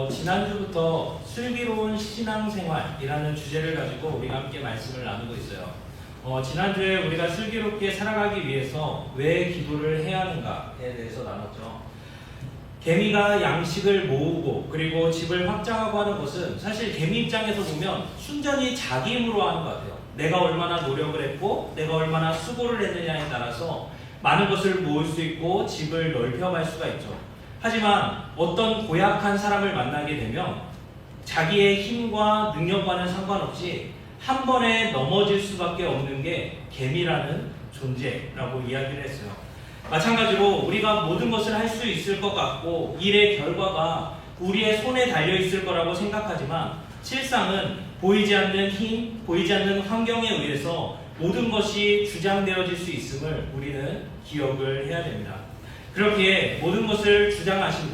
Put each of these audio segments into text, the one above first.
지난주부터 슬기로운 신앙생활이라는 주제를 가지고 우리가 함께 말씀을 나누고 있어요. 지난주에 우리가 슬기롭게 살아가기 위해서 왜 기도를 해야 하는가에 대해서 나눴죠. 개미가 양식을 모으고 그리고 집을 확장하고 하는 것은 사실 개미 입장에서 보면 순전히 자기 힘으로 하는 것 같아요. 내가 얼마나 노력을 했고 내가 얼마나 수고를 했느냐에 따라서 많은 것을 모을 수 있고 집을 넓혀갈 수가 있죠. 하지만 어떤 고약한 사람을 만나게 되면 자기의 힘과 능력과는 상관없이 한 번에 넘어질 수밖에 없는 게 개미라는 존재라고 이야기를 했어요. 마찬가지로 우리가 모든 것을 할 수 있을 것 같고 일의 결과가 우리의 손에 달려 있을 거라고 생각하지만 실상은 보이지 않는 힘, 보이지 않는 환경에 의해서 모든 것이 주장되어질 수 있음을 우리는 기억을 해야 됩니다. 그렇게 모든 것을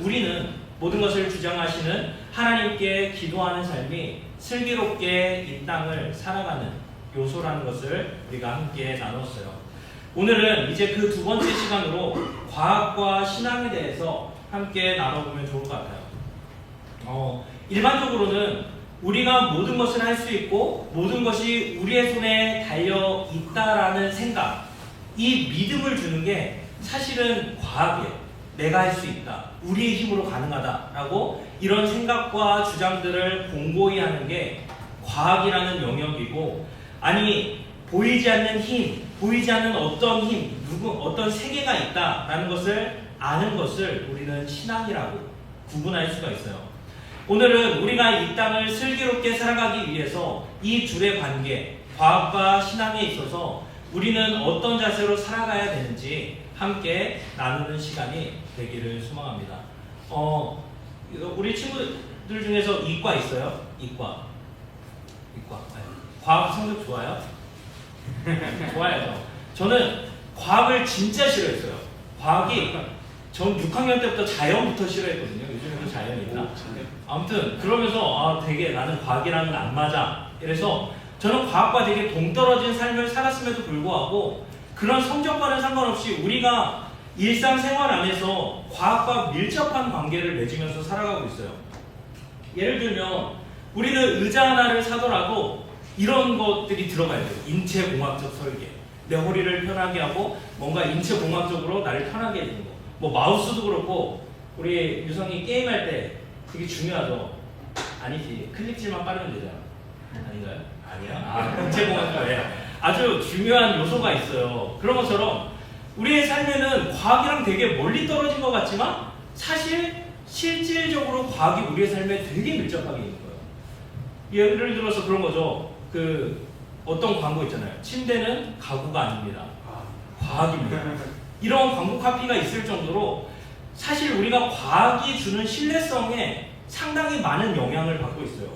우리는 모든 것을 주장하시는 하나님께 기도하는 삶이 슬기롭게 이 땅을 살아가는 요소라는 것을 우리가 함께 나눴어요. 오늘은 이제 그 두 번째 시간으로 과학과 신앙에 대해서 함께 나눠보면 좋을 것 같아요. 일반적으로는 우리가 모든 것을 할 수 있고 모든 것이 우리의 손에 달려 있다라는 생각, 이 믿음을 주는 게 사실은 과학이에요. 내가 할 수 있다, 우리의 힘으로 가능하다라고 이런 생각과 주장들을 공고히 하는 게 과학이라는 영역이고, 아니 보이지 않는 힘, 보이지 않는 어떤 힘, 어떤 세계가 있다라는 것을 아는 것을 우리는 신앙이라고 구분할 수가 있어요. 오늘은 우리가 이 땅을 슬기롭게 살아가기 위해서 이 둘의 관계, 과학과 신앙에 있어서 우리는 어떤 자세로 살아가야 되는지 함께 나누는 시간이 되기를 소망합니다. 우리 친구들 중에서 이과 있어요? 이과. 과학 성적 좋아요? 좋아야죠. 저는 과학을 진짜 싫어했어요. 과학이 전 6학년 때부터 자연부터 싫어했거든요. 요즘에도 자연이 있나? 아무튼 그러면서 되게 나는 과학이랑은 안 맞아. 그래서 저는 과학과 되게 동떨어진 삶을 살았음에도 불구하고 그런 성적과는 상관없이 우리가 일상생활 안에서 과학과 밀접한 관계를 맺으면서 살아가고 있어요. 예를 들면 우리는 의자 하나를 사더라도 이런 것들이 들어가야 돼요. 인체공학적 설계, 내 허리를 편하게 하고 뭔가 인체공학적으로 나를 편하게 해주는 거. 뭐 마우스도 그렇고 우리 유성이 게임할 때 되게 중요하죠. 아니지, 클릭질만 빠르면 되잖아. 아닌가요? 아니야? 인체공학적에 아주 중요한 요소가 있어요. 그런 것처럼 우리의 삶에는 과학이랑 되게 멀리 떨어진 것 같지만 사실 실질적으로 과학이 우리의 삶에 되게 밀접하게 있는 거예요. 예를 들어서 그런 거죠. 어떤 광고 있잖아요. 침대는 가구가 아닙니다. 과학입니다. 이런 광고 카피가 있을 정도로 사실 우리가 과학이 주는 신뢰성에 상당히 많은 영향을 받고 있어요.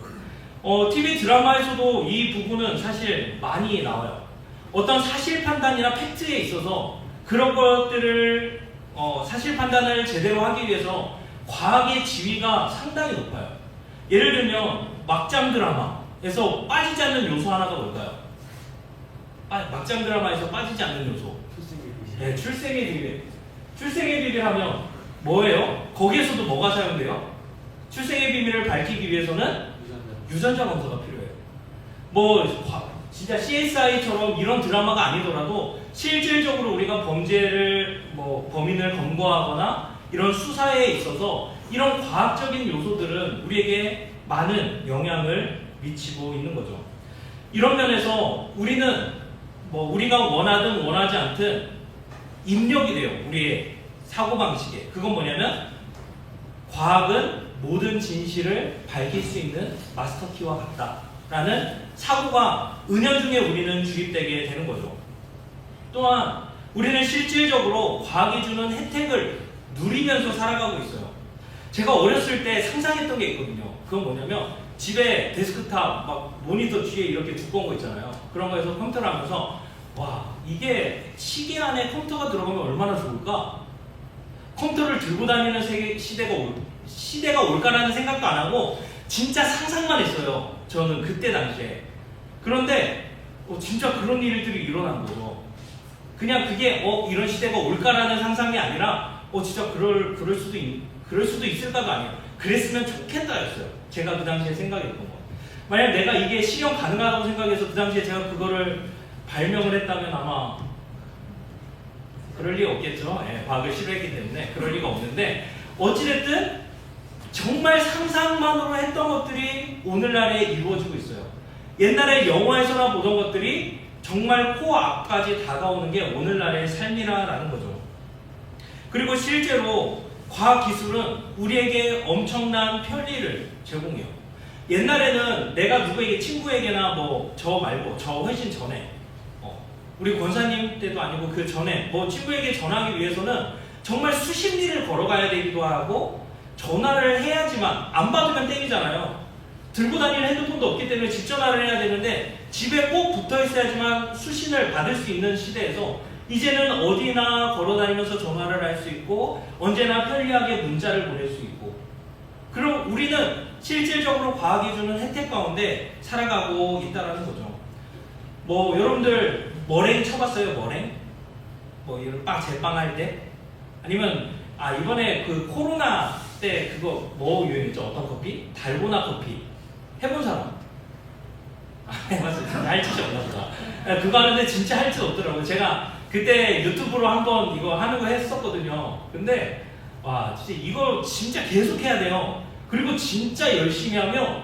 TV 드라마에서도 이 부분은 사실 많이 나와요. 어떤 사실 판단이나 팩트에 있어서 그런 것들을 사실 판단을 제대로 하기 위해서 과학의 지위가 상당히 높아요. 예를 들면 막장 드라마에서 빠지지 않는 요소 하나가 뭘까요? 막장 드라마에서 빠지지 않는 요소. 네, 출생의 비밀. 출생의 비밀 하면 뭐예요? 거기에서도 뭐가 사용돼요? 출생의 비밀을 밝히기 위해서는 유전자 검사가 필요해요. 진짜 CSI처럼 이런 드라마가 아니더라도 실질적으로 우리가 범인을 검거하거나 이런 수사에 있어서 이런 과학적인 요소들은 우리에게 많은 영향을 미치고 있는 거죠. 이런 면에서 우리는 우리가 원하든 원하지 않든 입력이 돼요. 우리의 사고방식에. 그건 뭐냐면 과학은 모든 진실을 밝힐 수 있는 마스터키와 같다라는 사고가 은연중에 우리는 주입되게 되는 거죠. 또한 우리는 실질적으로 과학이 주는 혜택을 누리면서 살아가고 있어요. 제가 어렸을 때 상상했던 게 있거든요. 그건 뭐냐면 집에 데스크탑 모니터 뒤에 이렇게 두꺼운 거 있잖아요. 그런 거에서 컴퓨터를 하면서 이게 시계 안에 컴퓨터가 들어가면 얼마나 좋을까? 컴퓨터를 들고 다니는 시대가 올까라는 생각도 안 하고 진짜 상상만 했어요. 저는 그때 당시에. 그런데 진짜 그런 일들이 일어난 거죠. 그냥 그게 이런 시대가 올까라는 상상이 아니라 진짜 그럴 수도 있을까가 아니에요. 그랬으면 좋겠다였어요. 제가 그 당시에 생각했던 거. 만약 내가 이게 실현 가능하다고 생각해서 그 당시에 제가 그거를 발명을 했다면 아마 그럴 리가 없겠죠. 예, 과학을 싫어했기 때문에 그럴 리가 없는데, 어찌됐든 정말 상상만으로 했던 것들이 오늘날에 이루어지고 있어요. 옛날에 영화에서나 보던 것들이 정말 코앞까지 다가오는 게 오늘날의 삶이라는 거죠. 그리고 실제로 과학기술은 우리에게 엄청난 편리를 제공해요. 옛날에는 내가 누구에게, 친구에게나 뭐 저 말고 저 훨씬 전에 우리 권사님 때도 아니고 그 전에 뭐 친구에게 전화하기 위해서는 정말 수십 리를 걸어가야 되기도 하고, 전화를 해야지만, 안 받으면 땡이잖아요. 들고 다니는 핸드폰도 없기 때문에 집 전화를 해야 되는데 집에 꼭 붙어 있어야지만 수신을 받을 수 있는 시대에서, 이제는 어디나 걸어 다니면서 전화를 할 수 있고 언제나 편리하게 문자를 보낼 수 있고, 그럼 우리는 실질적으로 과학이 주는 혜택 가운데 살아가고 있다는 거죠. 뭐 여러분들 머랭 쳐봤어요? 머랭? 뭐 이런 제빵 할 때? 아니면 이번에 그 코로나 때 그거 뭐 유행했죠? 어떤 커피? 달고나 커피 해본 사람? 해봤어요. 할 짓이 없나 보다. 그거 하는데 진짜 할 짓 없더라고요. 제가 그때 유튜브로 한번 이거 하는 거 했었거든요. 근데 와, 진짜 이거 진짜 계속 해야 돼요. 그리고 진짜 열심히 하면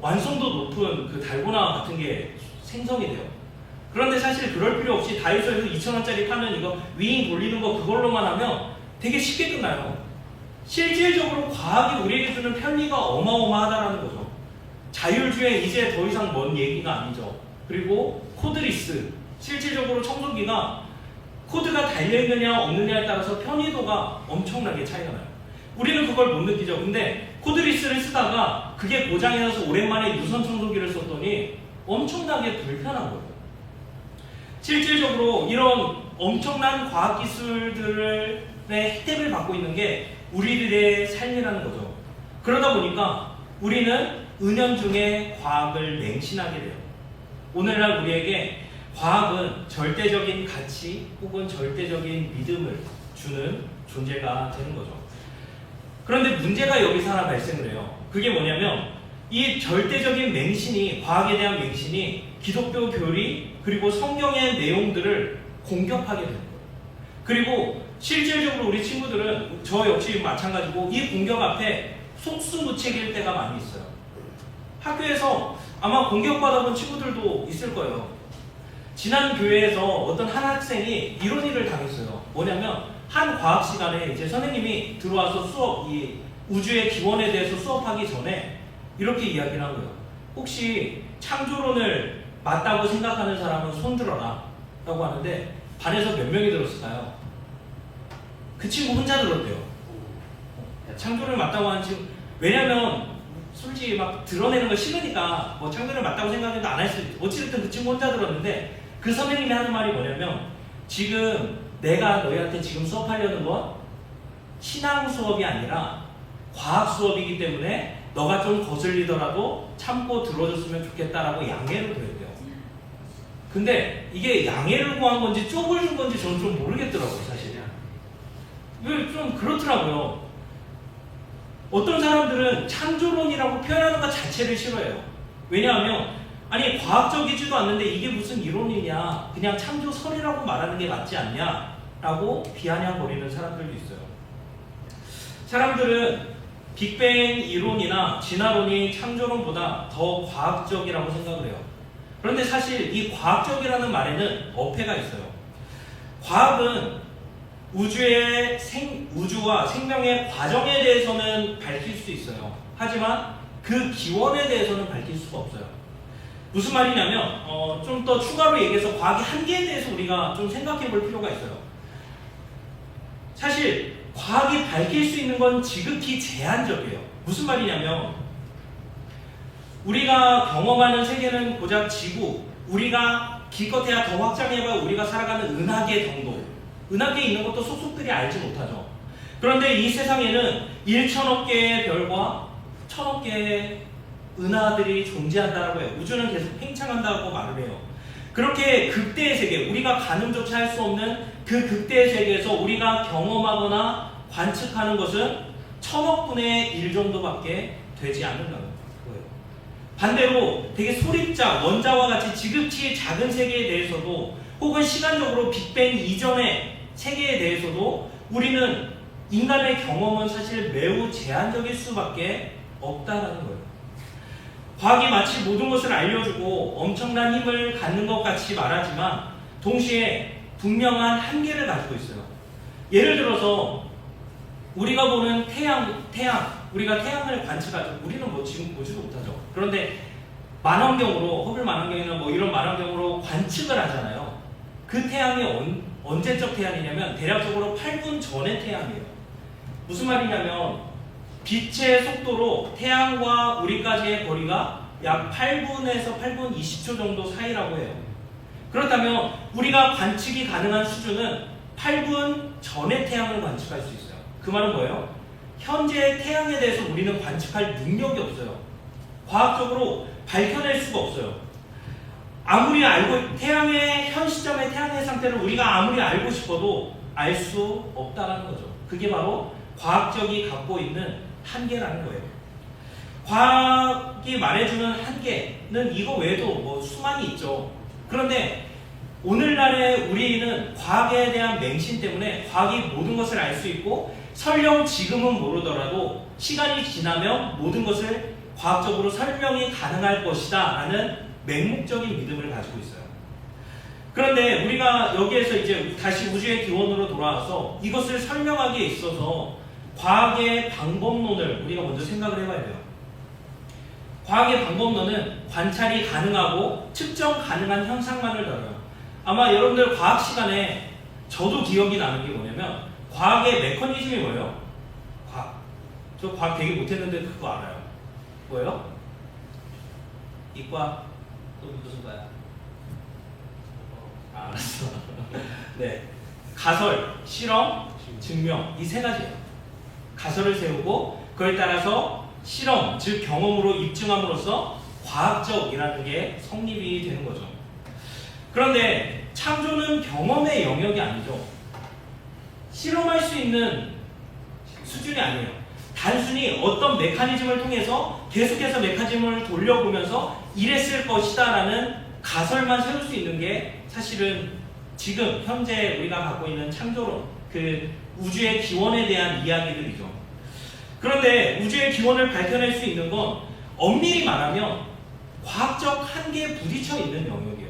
완성도 높은 그 달고나 같은 게 생성이 돼요. 그런데 사실 그럴 필요 없이 다이소에서 2,000원짜리 파는 이거 윙 돌리는 거 그걸로만 하면 되게 쉽게 끝나요. 실질적으로 과학이 우리에게 주는 편리가 어마어마하다는 거죠. 자율주행 이제 더 이상 먼 얘기가 아니죠. 그리고 코드리스, 실질적으로 청소기가 코드가 달려있느냐 없느냐에 따라서 편의도가 엄청나게 차이가 나요. 우리는 그걸 못 느끼죠. 근데 코드리스를 쓰다가 그게 고장이 나서 오랜만에 유선 청소기를 썼더니 엄청나게 불편한 거예요. 실질적으로 이런 엄청난 과학기술들의 혜택을 받고 있는 게 우리들의 삶이라는 거죠. 그러다 보니까 우리는 은연중에 과학을 맹신하게 돼요. 오늘날 우리에게 과학은 절대적인 가치 혹은 절대적인 믿음을 주는 존재가 되는 거죠. 그런데 문제가 여기서 하나 발생을 해요. 그게 뭐냐면 이 절대적인 맹신이, 과학에 대한 맹신이 기독교 교리 그리고 성경의 내용들을 공격하게 되는 거예요. 그리고 실질적으로 우리 친구들은 저 역시 마찬가지고 이 공격 앞에 속수무책일 때가 많이 있어요. 학교에서 아마 공격받아본 친구들도 있을 거예요. 지난 교회에서 어떤 한 학생이 이런 일을 당했어요. 뭐냐면 한 과학 시간에 이제 선생님이 들어와서 수업, 이 우주의 기원에 대해서 수업하기 전에 이렇게 이야기를 한 거예요. 혹시 창조론을 맞다고 생각하는 사람은 손 들어라 라고 하는데 반에서 몇 명이 들었을까요? 그 친구 혼자 들었대요. 창조론을 맞다고 하는 친구. 왜냐면 솔직히 막 드러내는 거 싫으니까 뭐 창조론을 맞다고 생각해도 안 할 수 있죠. 어찌됐든 그 친구 혼자 들었는데 그 선생님이 하는 말이 뭐냐면, 지금 내가 너희한테 지금 수업하려는 건 신앙 수업이 아니라 과학 수업이기 때문에 너가 좀 거슬리더라도 참고 들어줬으면 좋겠다라고 양해를 구했대요. 근데 이게 양해를 구한 건지 쪽을 준 건지 저는 좀 모르겠더라고요, 사실. 좀 그렇더라고요. 어떤 사람들은 창조론이라고 표현하는 것 자체를 싫어해요. 왜냐하면 아니 과학적이지도 않는데 이게 무슨 이론이냐, 그냥 창조설이라고 말하는 게 맞지 않냐 라고 비아냥거리는 사람들도 있어요. 사람들은 빅뱅 이론이나 진화론이 창조론보다 더 과학적이라고 생각을 해요. 그런데 사실 이 과학적이라는 말에는 어폐가 있어요. 과학은 우주와 생명의 과정에 대해서는 밝힐 수 있어요. 하지만 그 기원에 대해서는 밝힐 수가 없어요. 무슨 말이냐면 좀 더 추가로 얘기해서 과학의 한계에 대해서 우리가 좀 생각해 볼 필요가 있어요. 사실 과학이 밝힐 수 있는 건 지극히 제한적이에요. 무슨 말이냐면 우리가 경험하는 세계는 고작 지구, 우리가 기껏해야 더 확장해봐 우리가 살아가는 은하계 정도. 은하계에 있는 것도 속속들이 알지 못하죠. 그런데 이 세상에는 1천억 개의 별과 1천억 개의 은하들이 존재한다고 해요. 우주는 계속 팽창한다고 말을 해요. 그렇게 극대의 세계, 우리가 가늠조차 할 수 없는 그 극대의 세계에서 우리가 경험하거나 관측하는 것은 천억 분의 1 정도밖에 되지 않는다는 거예요. 반대로 되게 소립자, 원자와 같이 지극히 작은 세계에 대해서도 혹은 시간적으로 빅뱅 이전의 세계에 대해서도 우리는 인간의 경험은 사실 매우 제한적일 수밖에 없다는 거예요. 과학이 마치 모든 것을 알려주고 엄청난 힘을 갖는 것 같이 말하지만 동시에 분명한 한계를 가지고 있어요. 예를 들어서 우리가 보는 태양, 우리가 태양을 관측하죠. 우리는 뭐 지금 보지도 못하죠. 그런데 만원경으로, 허블 만원경이나 뭐 이런 만원경으로 관측을 하잖아요. 그 태양이 언제적 태양이냐면 대략적으로 8분 전의 태양이에요. 무슨 말이냐면 빛의 속도로 태양과 우리까지의 거리가 약 8분에서 8분 20초 정도 사이라고 해요. 그렇다면 우리가 관측이 가능한 수준은 8분 전의 태양을 관측할 수 있어요. 그 말은 뭐예요? 현재의 태양에 대해서 우리는 관측할 능력이 없어요. 과학적으로 밝혀낼 수가 없어요. 아무리 알고 태양의 현 시점의 태양의 상태를 우리가 아무리 알고 싶어도 알 수 없다는 거죠. 그게 바로 과학적이 갖고 있는 한계라는 거예요. 과학이 말해주는 한계는 이거 외에도 뭐 수많이 있죠. 그런데 오늘날의 우리는 과학에 대한 맹신 때문에 과학이 모든 것을 알 수 있고 설령 지금은 모르더라도 시간이 지나면 모든 것을 과학적으로 설명이 가능할 것이다 라는 맹목적인 믿음을 가지고 있어요. 그런데 우리가 여기에서 이제 다시 우주의 기원으로 돌아와서 이것을 설명하기에 있어서 과학의 방법론을 우리가 먼저 생각을 해봐야 돼요. 과학의 방법론은 관찰이 가능하고 측정 가능한 현상만을 다뤄요. 아마 여러분들 과학 시간에 저도 기억이 나는 게 뭐냐면 과학의 메커니즘이 뭐예요? 과학. 저 과학 되게 못했는데 그거 알아요. 뭐예요? 이과 또 무슨 과야? 알았어. 네, 가설, 실험, 증명 이 세 가지예요. 가설을 세우고 그에 따라서 실험, 즉 경험으로 입증함으로써 과학적이라는 게 성립이 되는 거죠. 그런데 창조는 경험의 영역이 아니죠. 실험할 수 있는 수준이 아니에요. 단순히 어떤 메커니즘을 통해서 계속해서 메커니즘을 돌려보면서 이랬을 것이다 라는 가설만 세울 수 있는 게 사실은 지금 현재 우리가 갖고 있는 창조론, 그 우주의 기원에 대한 이야기들이죠. 그런데 우주의 기원을 밝혀낼 수 있는 건 엄밀히 말하면 과학적 한계에 부딪혀 있는 영역이에요.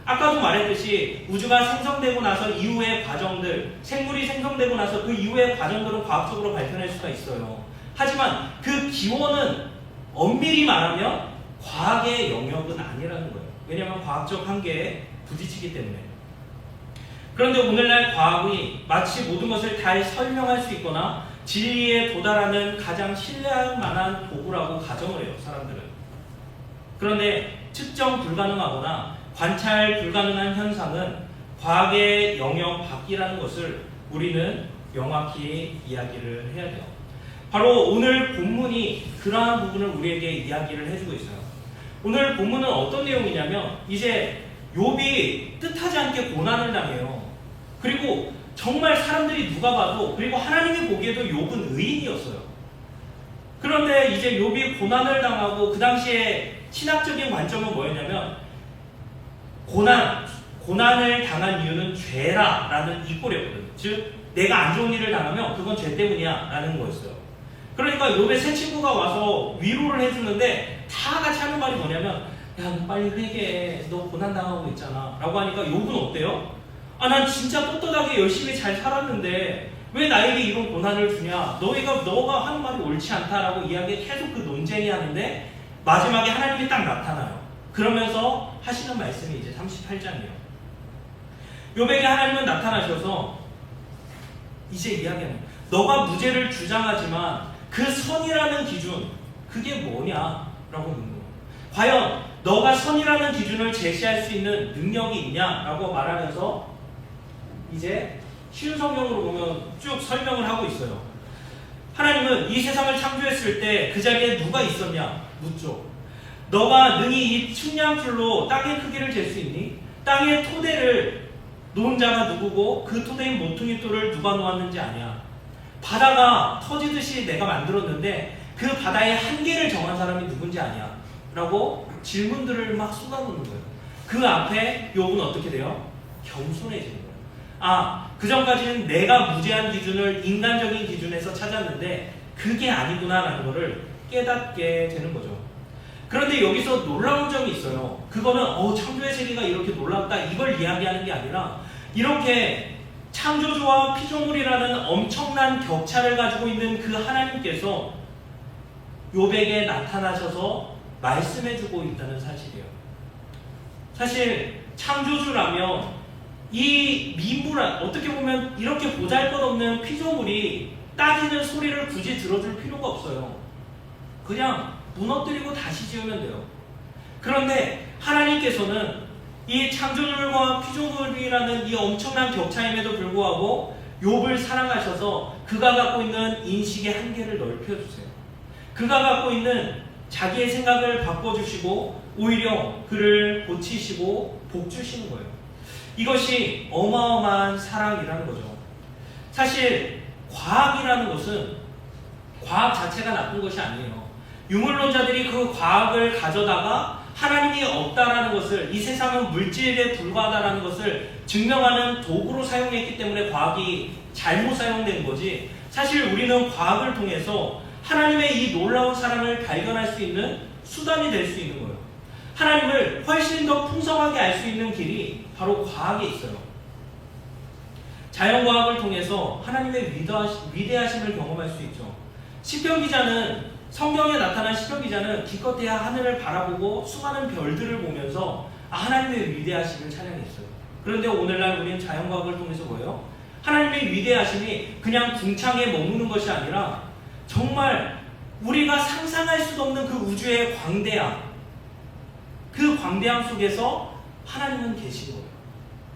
아까도 말했듯이 우주가 생성되고 나서 이후의 과정들, 생물이 생성되고 나서 그 이후의 과정들은 과학적으로 밝혀낼 수가 있어요. 하지만 그 기원은 엄밀히 말하면 과학의 영역은 아니라는 거예요. 왜냐하면 과학적 한계에 부딪히기 때문에. 그런데 오늘날 과학이 마치 모든 것을 다 설명할 수 있거나 진리에 도달하는 가장 신뢰할 만한 도구라고 가정을 해요, 사람들은. 그런데 측정 불가능하거나 관찰 불가능한 현상은 과학의 영역 밖이라는 것을 우리는 명확히 이야기를 해야 돼요. 바로 오늘 본문이 그러한 부분을 우리에게 이야기를 해주고 있어요. 오늘 본문은 어떤 내용이냐면 이제 욥이 뜻하지 않게 고난을 당해요. 그리고 정말 사람들이 누가 봐도, 그리고 하나님이 보기에도 욥은 의인이었어요. 그런데 이제 욥이 고난을 당하고 그 당시에 신학적인 관점은 뭐였냐면 고난을 당한 이유는 죄라라는 이 꼴이었거든요. 즉 내가 안 좋은 일을 당하면 그건 죄 때문이야 라는 거였어요. 그러니까 욥의 새 친구가 와서 위로를 해주는데 다 같이 하는 말이 뭐냐면 야, 너 빨리 회개해. 너 고난당하고 있잖아 라고 하니까 욥은 어때요? 아, 난 진짜 떳떳하게 열심히 잘 살았는데 왜 나에게 이런 고난을 주냐? 너가 하는 말이 옳지 않다라고 이야기 계속 그 논쟁이 하는데 마지막에 하나님이 딱 나타나요. 그러면서 하시는 말씀이 이제 38장이에요. 욥에게 하나님은 나타나셔서 이제 이야기하는 거예요. 너가 무죄를 주장하지만 그 선이라는 기준, 그게 뭐냐라고 묻는 거예요. 과연 너가 선이라는 기준을 제시할 수 있는 능력이 있냐라고 말하면서 이제 쉬운 성경으로 보면 쭉 설명을 하고 있어요. 하나님은 이 세상을 창조했을 때 그 자리에 누가 있었냐 묻죠. 너가 능히 이 측량줄로 땅의 크기를 잴 수 있니? 땅의 토대를 놓은 자가 누구고 그 토대인 모퉁이 돌을 누가 놓았는지 아냐? 바다가 터지듯이 내가 만들었는데 그 바다의 한계를 정한 사람이 누군지 아냐? 라고 질문들을 막 쏟아놓는 거예요. 그 앞에 욥은 어떻게 돼요? 겸손해지는 거예요. 아, 그 전까지는 내가 무제한 기준을 인간적인 기준에서 찾았는데 그게 아니구나라는 거를 깨닫게 되는 거죠. 그런데 여기서 놀라운 점이 있어요. 그거는 창조의 세계가 이렇게 놀랍다 이걸 이야기하는 게 아니라 이렇게 창조주와 피조물이라는 엄청난 격차를 가지고 있는 그 하나님께서 욥에게 나타나셔서 말씀해주고 있다는 사실이에요. 사실 창조주라면 이 미물한 어떻게 보면 이렇게 보잘것없는 피조물이 따지는 소리를 굳이 들어줄 필요가 없어요. 그냥 무너뜨리고 다시 지으면 돼요. 그런데 하나님께서는 이 창조물과 피조물이라는 이 엄청난 격차임에도 불구하고 욥을 사랑하셔서 그가 갖고 있는 인식의 한계를 넓혀주세요. 그가 갖고 있는 자기의 생각을 바꿔주시고 오히려 그를 고치시고 복주시는 거예요. 이것이 어마어마한 사랑이라는 거죠. 사실 과학이라는 것은 과학 자체가 나쁜 것이 아니에요. 유물론자들이 그 과학을 가져다가 하나님이 없다라는 것을, 이 세상은 물질에 불과하다라는 것을 증명하는 도구로 사용했기 때문에 과학이 잘못 사용된 거지, 사실 우리는 과학을 통해서 하나님의 이 놀라운 사랑을 발견할 수 있는 수단이 될 수 있는 거예요. 하나님을 훨씬 더 풍성하게 알 수 있는 길이 바로 과학에 있어요. 자연과학을 통해서 하나님의 위대하심을 경험할 수 있죠. 시편 기자는, 성경에 나타난 시편 기자는 기껏해야 하늘을 바라보고 수많은 별들을 보면서 하나님의 위대하심을 찬양했어요. 그런데 오늘날 우리는 자연과학을 통해서 뭐예요? 하나님의 위대하심이 그냥 궁창에 머무는 것이 아니라 정말 우리가 상상할 수도 없는 그 우주의 광대함, 그 광대함 속에서 하나님은 계신 거예요.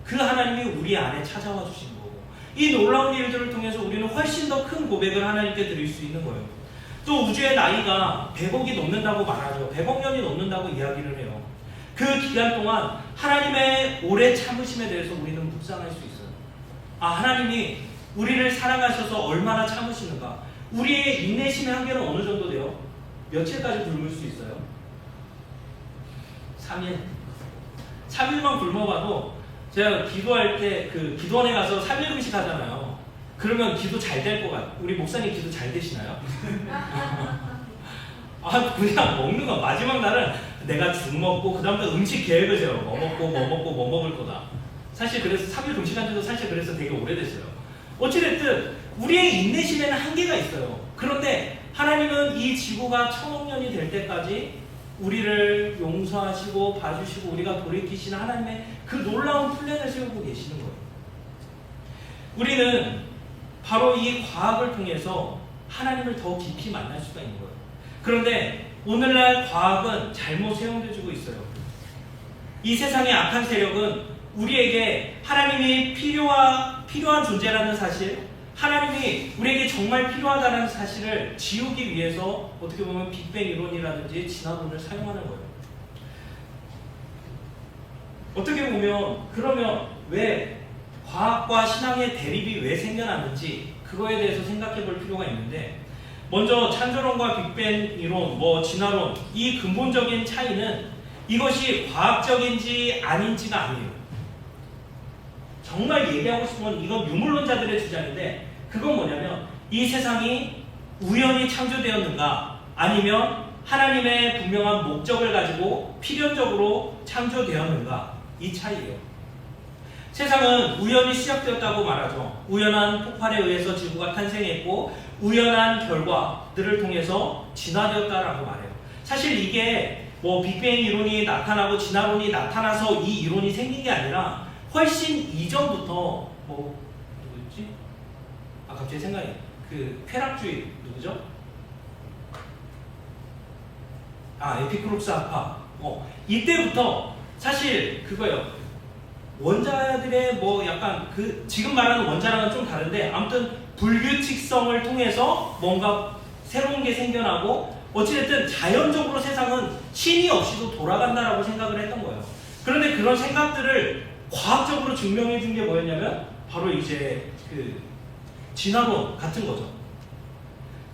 그 하나님이 우리 안에 찾아와 주신 거고, 이 놀라운 일들을 통해서 우리는 훨씬 더 큰 고백을 하나님께 드릴 수 있는 거예요. 또 우주의 나이가 100억이 넘는다고 말하죠. 100억 년이 넘는다고 이야기를 해요. 그 기간 동안 하나님의 오래 참으심에 대해서 우리는 묵상할 수 있어요. 하나님이 우리를 사랑하셔서 얼마나 참으시는가. 우리의 인내심의 한계는 어느 정도 돼요? 며칠까지 굶을 수 있어요? 3일. 3일만 굶어봐도, 제가 기도할 때 기도원에 가서 3일 금식 하잖아요. 그러면 기도 잘 될 것 같아요. 우리 목사님 기도 잘 되시나요? 그냥 먹는 거. 마지막 날은 내가 죽 먹고 그 다음부터 음식 계획을 세워. 뭐 먹고 뭐 먹을 거다. 사실 그래서 3일 금식한 지도 사실 그래서 되게 오래됐어요. 어찌됐든 우리의 인내심에는 한계가 있어요. 그런데 하나님은 이 지구가 1000억 년이 될 때까지 우리를 용서하시고 봐주시고 우리가 돌이키시는 하나님의 그 놀라운 플랜을 세우고 계시는 거예요. 우리는 바로 이 과학을 통해서 하나님을 더 깊이 만날 수가 있는 거예요. 그런데 오늘날 과학은 잘못 사용되어지고 있어요. 이 세상의 악한 세력은 우리에게 하나님이 필요한 존재라는 사실, 하나님이 우리에게 정말 필요하다는 사실을 지우기 위해서 어떻게 보면 빅뱅 이론이라든지 진화론을 사용하는 거예요. 어떻게 보면 그러면 왜 과학과 신앙의 대립이 왜 생겨났는지 그거에 대해서 생각해 볼 필요가 있는데, 먼저 창조론과 빅뱅 이론, 진화론, 이 근본적인 차이는 이것이 과학적인지 아닌지가 아니에요. 정말 얘기하고 싶으면 이건 유물론자들의 주장인데, 그건 뭐냐면 이 세상이 우연히 창조되었는가 아니면 하나님의 분명한 목적을 가지고 필연적으로 창조되었는가, 이 차이예요. 세상은 우연히 시작되었다고 말하죠. 우연한 폭발에 의해서 지구가 탄생했고 우연한 결과들을 통해서 진화되었다라고 말해요. 사실 이게 빅뱅 이론이 나타나고 진화론이 나타나서 이 이론이 생긴 게 아니라 훨씬 이전부터 누구였지? 갑자기 생각이, 쾌락주의 누구죠? 에피쿠로스 학파. 이때부터 사실 그거예요. 원자들의 약간 지금 말하는 원자랑은 좀 다른데, 아무튼 불규칙성을 통해서 뭔가 새로운 게 생겨나고, 어찌됐든 자연적으로 세상은 신이 없이도 돌아간다라고 생각을 했던 거예요. 그런데 그런 생각들을 과학적으로 증명해 준 게 뭐였냐면 바로 이제 진화론 같은 거죠.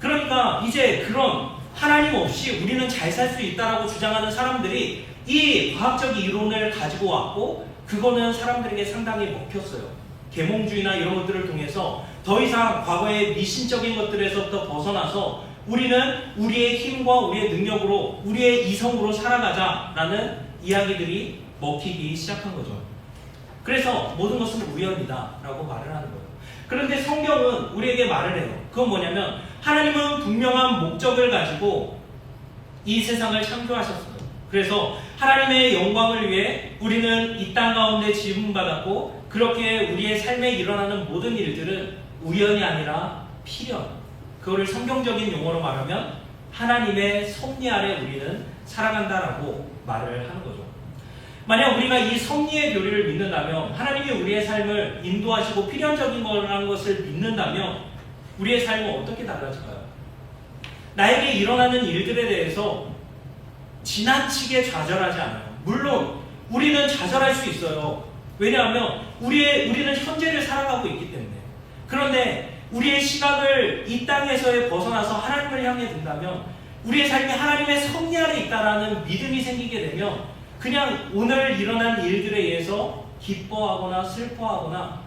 그러니까 이제 그런 하나님 없이 우리는 잘 살 수 있다라고 주장하는 사람들이 이 과학적 이론을 가지고 왔고, 그거는 사람들에게 상당히 먹혔어요. 계몽주의나 이런 것들을 통해서 더 이상 과거의 미신적인 것들에서부터 벗어나서 우리는 우리의 힘과 우리의 능력으로, 우리의 이성으로 살아가자라는 이야기들이 먹히기 시작한 거죠. 그래서 모든 것은 우연이다 라고 말을 하는 거예요. 그런데 성경은 우리에게 말을 해요. 그건 뭐냐면 하나님은 분명한 목적을 가지고 이 세상을 창조하셨어요. 그래서 하나님의 영광을 위해 우리는 이 땅 가운데 지음받았고, 그렇게 우리의 삶에 일어나는 모든 일들은 우연이 아니라 필연, 그거를 성경적인 용어로 말하면 하나님의 섭리 아래 우리는 살아간다라고 말을 하는 거죠. 만약 우리가 이 섭리의 교리를 믿는다면, 하나님이 우리의 삶을 인도하시고 필연적인 거라는 것을 믿는다면 우리의 삶은 어떻게 달라질까요? 나에게 일어나는 일들에 대해서 지나치게 좌절하지 않아요. 물론 우리는 좌절할 수 있어요. 왜냐하면 우리는 현재를 살아가고 있기 때문에. 그런데 우리의 시각을 이 땅에서의 벗어나서 하나님을 향해 둔다면, 우리의 삶이 하나님의 섭리 아래 있다라는 믿음이 생기게 되면 그냥 오늘 일어난 일들에 의해서 기뻐하거나 슬퍼하거나,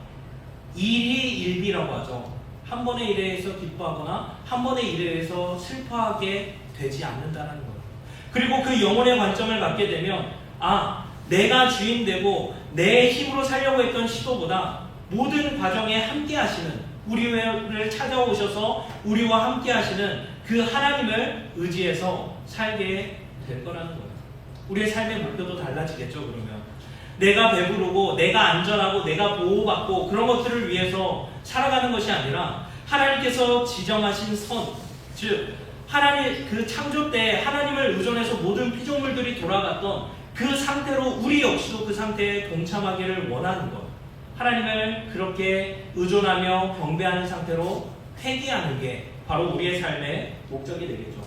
일희일비라고 하죠. 한 번의 일에 의해서 기뻐하거나 한 번의 일에 의해서 슬퍼하게 되지 않는다는 거예요. 그리고 그 영혼의 관점을 갖게 되면, 내가 주인 되고 내 힘으로 살려고 했던 시도보다 모든 과정에 함께 하시는, 우리를 찾아오셔서 우리와 함께 하시는 그 하나님을 의지해서 살게 될 거라는 거예요. 우리의 삶의 목표도 달라지겠죠. 그러면 내가 배부르고 내가 안전하고 내가 보호받고 그런 것들을 위해서 살아가는 것이 아니라, 하나님께서 지정하신 선, 즉 하나님 그 창조 때 하나님을 의존해서 모든 피조물들이 돌아갔던 그 상태로 우리 역시도 그 상태에 동참하기를 원하는 것, 하나님을 그렇게 의존하며 경배하는 상태로 회귀하는 게 바로 우리의 삶의 목적이 되겠죠.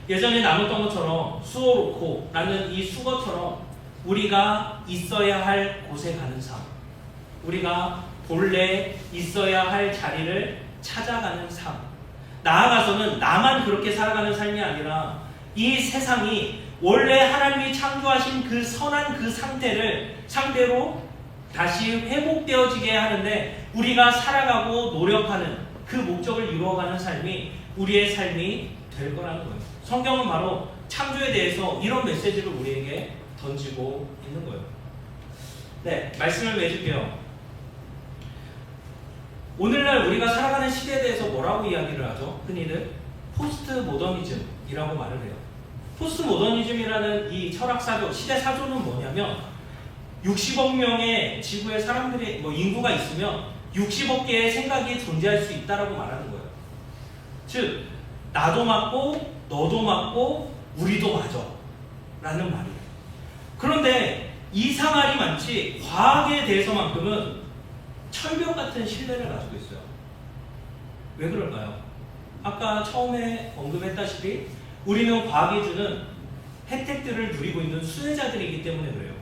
예전에 나눴던 것처럼 수오로코라는 이 수거처럼 우리가 있어야 할 곳에 가는 삶, 우리가 본래 있어야 할 자리를 찾아가는 삶, 나아가서는 나만 그렇게 살아가는 삶이 아니라 이 세상이 원래 하나님이 창조하신 그 선한 그 상태로 다시 회복되어지게 하는데 우리가 살아가고 노력하는 그 목적을 이루어가는 삶이 우리의 삶이 될 거라는 거예요. 성경은 바로 창조에 대해서 이런 메시지를 우리에게 던지고 있는 거예요. 네, 말씀을 맺을게요. 오늘날 우리가 살아가는 시대에 대해서 뭐라고 이야기를 하죠? 흔히들 포스트 모더니즘이라고 말을 해요. 포스트 모더니즘이라는 이 철학사조, 시대사조는 뭐냐면 60억 명의 지구의 사람들이 인구가 있으면 60억 개의 생각이 존재할 수 있다라고 말하는 거예요. 즉 나도 맞고 너도 맞고 우리도 맞아 라는 말이에요. 그런데 이상할이 많지 과학에 대해서만큼은 철벽 같은 신뢰를 가지고 있어요. 왜 그럴까요? 아까 처음에 언급했다시피 우리는 과학이 주는 혜택들을 누리고 있는 수혜자들이기 때문에 그래요.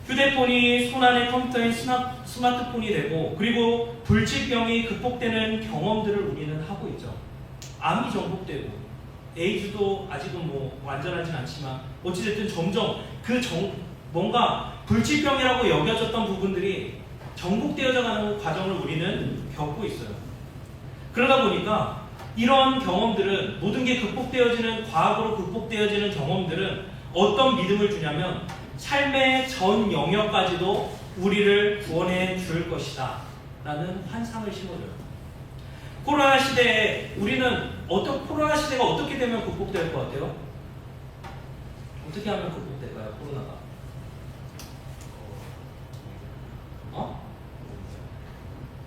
휴대폰이 손안의 컴퓨터인 스마트폰이 되고, 그리고 불치병이 극복되는 경험들을 우리는 하고 있죠. 암이 정복되고, 에이즈도 아직은 완전하진 않지만 어찌됐든 점점 뭔가 불치병이라고 여겨졌던 부분들이 정복되어져 가는 과정을 우리는 겪고 있어요. 그러다 보니까 이런 경험들은, 모든 게 과학으로 극복되어지는 경험들은 어떤 믿음을 주냐면 삶의 전 영역까지도 우리를 구원해 줄 것이다 라는 환상을 심어줘요. 코로나 시대에 코로나 시대가 어떻게 되면 극복될 것 같아요? 어떻게 하면 극복될까요? 코로나가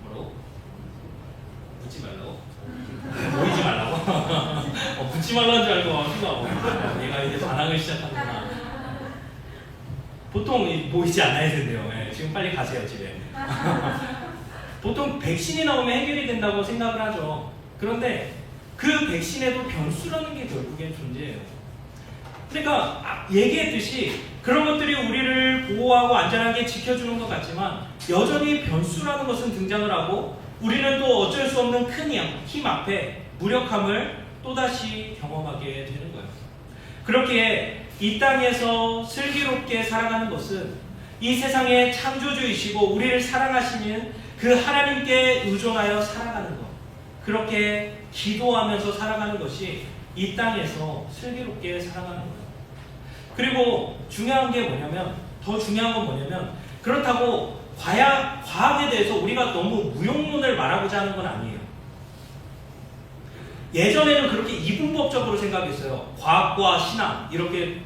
뭐라고? 붙지 말라고? 보이지 말라고? 붙지 말라는 줄 알고 얘가 이제 반항을 시작하는구나. 보통 보이지 않아야 된대요. 지금 빨리 가세요 집에. 보통 백신이 나오면 해결이 된다고 생각을 하죠. 그런데 그 백신에도 변수라는 게 결국엔 존재해요. 그러니까 얘기했듯이 그런 것들이 우리를 보호하고 안전하게 지켜주는 것 같지만 여전히 변수라는 것은 등장을 하고, 우리는 또 어쩔 수 없는 큰 힘 앞에 무력함을 또다시 경험하게 되는 거예요. 그렇게 이 땅에서 슬기롭게 살아가는 것은 이 세상의 창조주이시고 우리를 사랑하시는 그 하나님께 의존하여 살아가는 것, 그렇게 기도하면서 살아가는 것이 이 땅에서 슬기롭게 살아가는 거예요. 그리고 중요한 게 뭐냐면, 더 중요한 건 뭐냐면, 그렇다고 과학에 대해서 우리가 너무 무용론을 말하고자 하는 건 아니에요. 예전에는 그렇게 이분법적으로 생각했어요. 과학과 신앙 이렇게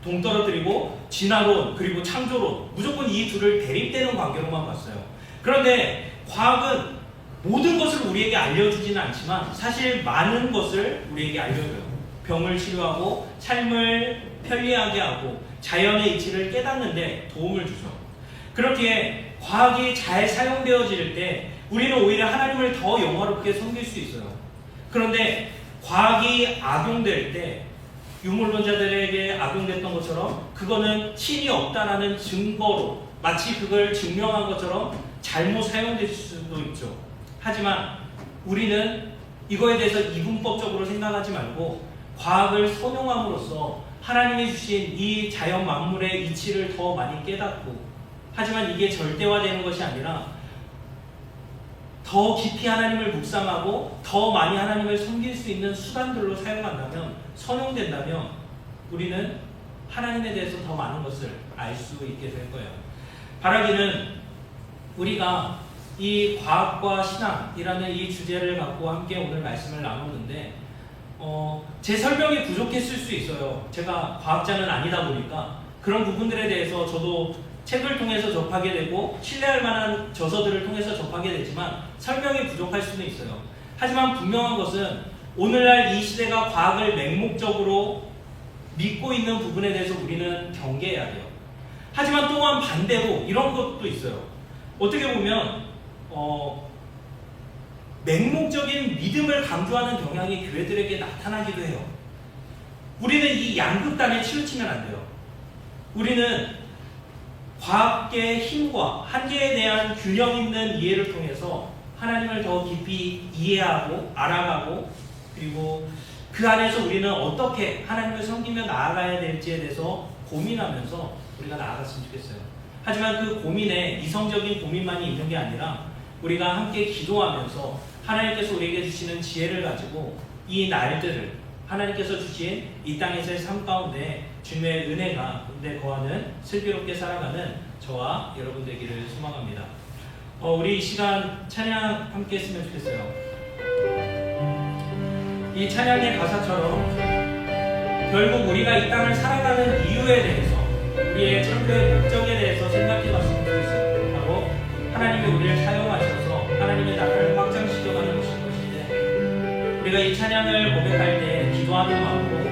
동떨어뜨리고 진화론 그리고 창조론, 무조건 이 둘을 대립되는 관계로만 봤어요. 그런데 과학은 모든 것을 우리에게 알려주지는 않지만 사실 많은 것을 우리에게 알려줘요. 병을 치료하고 삶을 편리하게 하고 자연의 이치를 깨닫는 데 도움을 주죠. 그렇기에 과학이 잘 사용되어질 때 우리는 오히려 하나님을 더 영화롭게 섬길 수 있어요. 그런데 과학이 악용될 때 유물론자들에게 악용됐던 것처럼 그거는 신이 없다라는 증거로 마치 그걸 증명한 것처럼 잘못 사용될 수도 있죠. 하지만 우리는 이거에 대해서 이분법적으로 생각하지 말고 과학을 선용함으로써 하나님이 주신 이 자연 만물의 이치를 더 많이 깨닫고, 하지만 이게 절대화되는 것이 아니라 더 깊이 하나님을 묵상하고 더 많이 하나님을 섬길 수 있는 수단들로 사용한다면, 선용된다면 우리는 하나님에 대해서 더 많은 것을 알 수 있게 될 거예요. 바라기는 우리가 이 과학과 신앙이라는 이 주제를 갖고 함께 오늘 말씀을 나눴는데 제 설명이 부족했을 수 있어요. 제가 과학자는 아니다 보니까 그런 부분들에 대해서 저도 책을 통해서 접하게 되고 신뢰할 만한 저서들을 통해서 접하게 되지만 설명이 부족할 수는 있어요. 하지만 분명한 것은 오늘날 이 시대가 과학을 맹목적으로 믿고 있는 부분에 대해서 우리는 경계해야 돼요. 하지만 또한 반대로 이런 것도 있어요. 어떻게 보면 맹목적인 믿음을 강조하는 경향이 교회들에게 나타나기도 해요. 우리는 이 양극단에 치우치면 안 돼요. 우리는 과학의 힘과 한계에 대한 균형 있는 이해를 통해서 하나님을 더 깊이 이해하고 알아가고, 그리고 그 안에서 우리는 어떻게 하나님을 섬기며 나아가야 될지에 대해서 고민하면서 우리가 나아갔으면 좋겠어요. 하지만 그 고민에 이성적인 고민만이 있는 게 아니라 우리가 함께 기도하면서 하나님께서 우리에게 주시는 지혜를 가지고 이 날들을, 하나님께서 주신 이 땅에서의 삶 가운데 주님의 은혜가 가운데 거하는 슬기롭게 살아가는 저와 여러분 되기를 소망합니다. 우리 이 시간 찬양 함께 했으면 좋겠어요. 이 찬양의 가사처럼 결국 우리가 이 땅을 살아가는 이유에 대해서, 우리의 철저의 목적에 대해서 생각해 봤으면 좋겠어요. 바로 하나님이 우리를 사용하셔서 하나님의 나라를 확장시켜가는 것인데, 우리가 이 찬양을 고백할 때 기도하는 마음으로